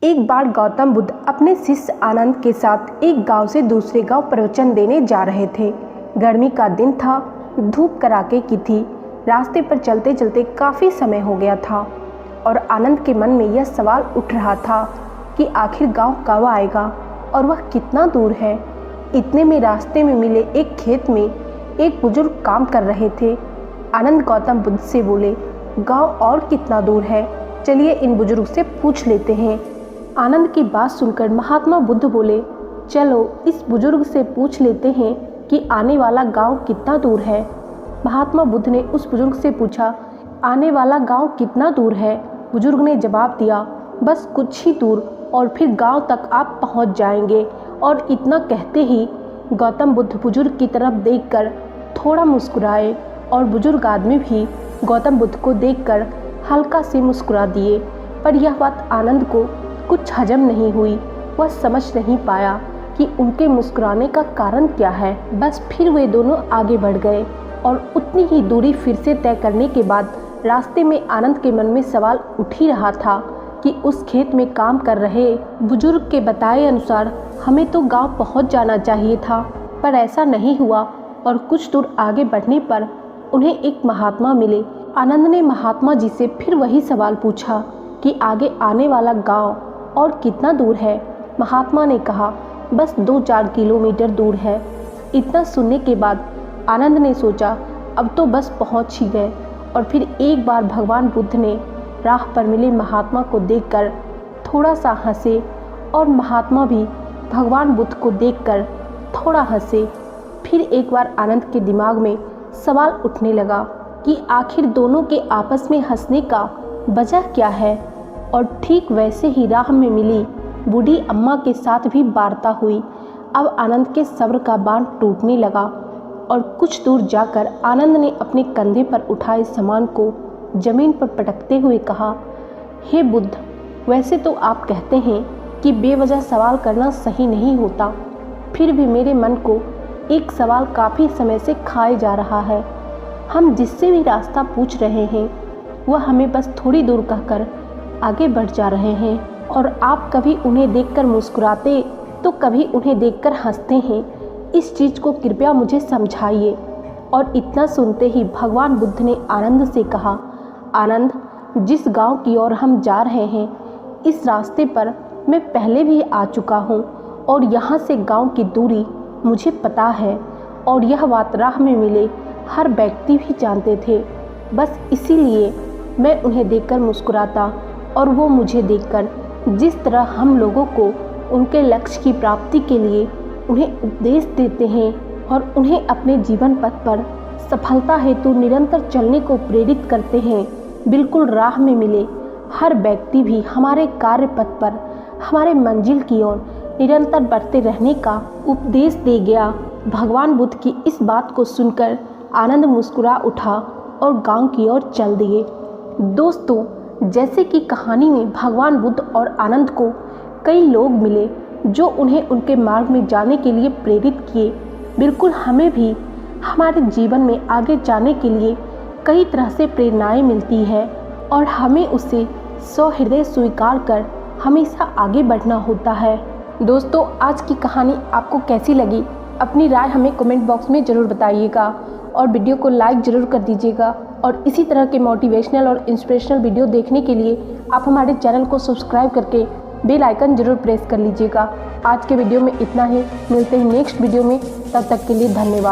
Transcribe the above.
एक बार गौतम बुद्ध अपने शिष्य आनंद के साथ एक गांव से दूसरे गांव प्रवचन देने जा रहे थे। गर्मी का दिन था, धूप कड़ाके की थी। रास्ते पर चलते चलते काफ़ी समय हो गया था और आनंद के मन में यह सवाल उठ रहा था कि आखिर गांव कब आएगा और वह कितना दूर है। इतने में रास्ते में मिले एक खेत में एक बुजुर्ग काम कर रहे थे। आनंद गौतम बुद्ध से बोले, गांव और कितना दूर है, चलिए इन बुजुर्ग से पूछ लेते हैं। आनंद की बात सुनकर महात्मा बुद्ध बोले, चलो इस बुजुर्ग से पूछ लेते हैं कि आने वाला गांव कितना दूर है। महात्मा बुद्ध ने उस बुजुर्ग से पूछा, आने वाला गांव कितना दूर है। बुजुर्ग ने जवाब दिया, बस कुछ ही दूर और फिर गांव तक आप पहुंच जाएंगे। और इतना कहते ही गौतम बुद्ध बुजुर्ग की तरफ देखकर थोड़ा मुस्कुराए और बुजुर्ग आदमी भी गौतम बुद्ध को देखकर हल्का से मुस्कुरा दिए। पर यह बात आनंद को कुछ हजम नहीं हुई। वह समझ नहीं पाया कि उनके मुस्कुराने का कारण क्या है। बस फिर वे दोनों आगे बढ़ गए और उतनी ही दूरी फिर से तय करने के बाद रास्ते में आनंद के मन में सवाल उठ ही रहा था कि उस खेत में काम कर रहे बुजुर्ग के बताए अनुसार हमें तो गांव पहुंच जाना चाहिए था, पर ऐसा नहीं हुआ। और कुछ दूर आगे बढ़ने पर उन्हें एक महात्मा मिले। आनंद ने महात्मा जी से फिर वही सवाल पूछा कि आगे आने वाला गांव और कितना दूर है। महात्मा ने कहा, बस 2-4 किलोमीटर दूर है। इतना सुनने के बाद आनंद ने सोचा, अब तो बस पहुंच ही गए। और फिर एक बार भगवान बुद्ध ने राह पर मिले महात्मा को देखकर थोड़ा सा हंसे और महात्मा भी भगवान बुद्ध को देखकर थोड़ा हंसे। फिर एक बार आनंद के दिमाग में सवाल उठने लगा कि आखिर दोनों के आपस में हंसने का वजह क्या है। और ठीक वैसे ही राह में मिली बूढ़ी अम्मा के साथ भी वार्ता हुई। अब आनंद के सब्र का बांध टूटने लगा और कुछ दूर जाकर आनंद ने अपने कंधे पर उठाए सामान को जमीन पर पटकते हुए कहा, हे बुद्ध, वैसे तो आप कहते हैं कि बेवजह सवाल करना सही नहीं होता, फिर भी मेरे मन को एक सवाल काफ़ी समय से खाए जा रहा है। हम जिससे भी रास्ता पूछ रहे हैं वह हमें बस थोड़ी दूर कहकर आगे बढ़ जा रहे हैं और आप कभी उन्हें देखकर मुस्कुराते तो कभी उन्हें देखकर हंसते हैं। इस चीज़ को कृपया मुझे समझाइए। और इतना सुनते ही भगवान बुद्ध ने आनंद से कहा, आनंद, जिस गांव की ओर हम जा रहे हैं इस रास्ते पर मैं पहले भी आ चुका हूं और यहाँ से गांव की दूरी मुझे पता है और यह बात राह में मिले हर व्यक्ति भी जानते थे। बस इसीलिए मैं उन्हें देखकर मुस्कुराता और वो मुझे देखकर। जिस तरह हम लोगों को उनके लक्ष्य की प्राप्ति के लिए उन्हें उपदेश देते हैं और उन्हें अपने जीवन पथ पर सफलता हेतु निरंतर चलने को प्रेरित करते हैं, बिल्कुल राह में मिले हर व्यक्ति भी हमारे कार्य पथ पर हमारे मंजिल की ओर निरंतर बढ़ते रहने का उपदेश दे गया। भगवान बुद्ध की इस बात को सुनकर आनंद मुस्कुरा उठा और गांव की ओर चल दिए। दोस्तों, जैसे कि कहानी में भगवान बुद्ध और आनंद को कई लोग मिले जो उन्हें उनके मार्ग में जाने के लिए प्रेरित किए, बिल्कुल हमें भी हमारे जीवन में आगे जाने के लिए कई तरह से प्रेरणाएं मिलती है और हमें उसे सहृदय स्वीकार कर हमेशा आगे बढ़ना होता है। दोस्तों, आज की कहानी आपको कैसी लगी? अपनी राय हमें कमेंट बॉक्स में ज़रूर बताइएगा और वीडियो को लाइक ज़रूर कर दीजिएगा। और इसी तरह के मोटिवेशनल और इंस्पिरेशनल वीडियो देखने के लिए आप हमारे चैनल को सब्सक्राइब करके बेल आइकन ज़रूर प्रेस कर लीजिएगा। आज के वीडियो में इतना ही, मिलते हैं नेक्स्ट वीडियो में, तब तक के लिए धन्यवाद।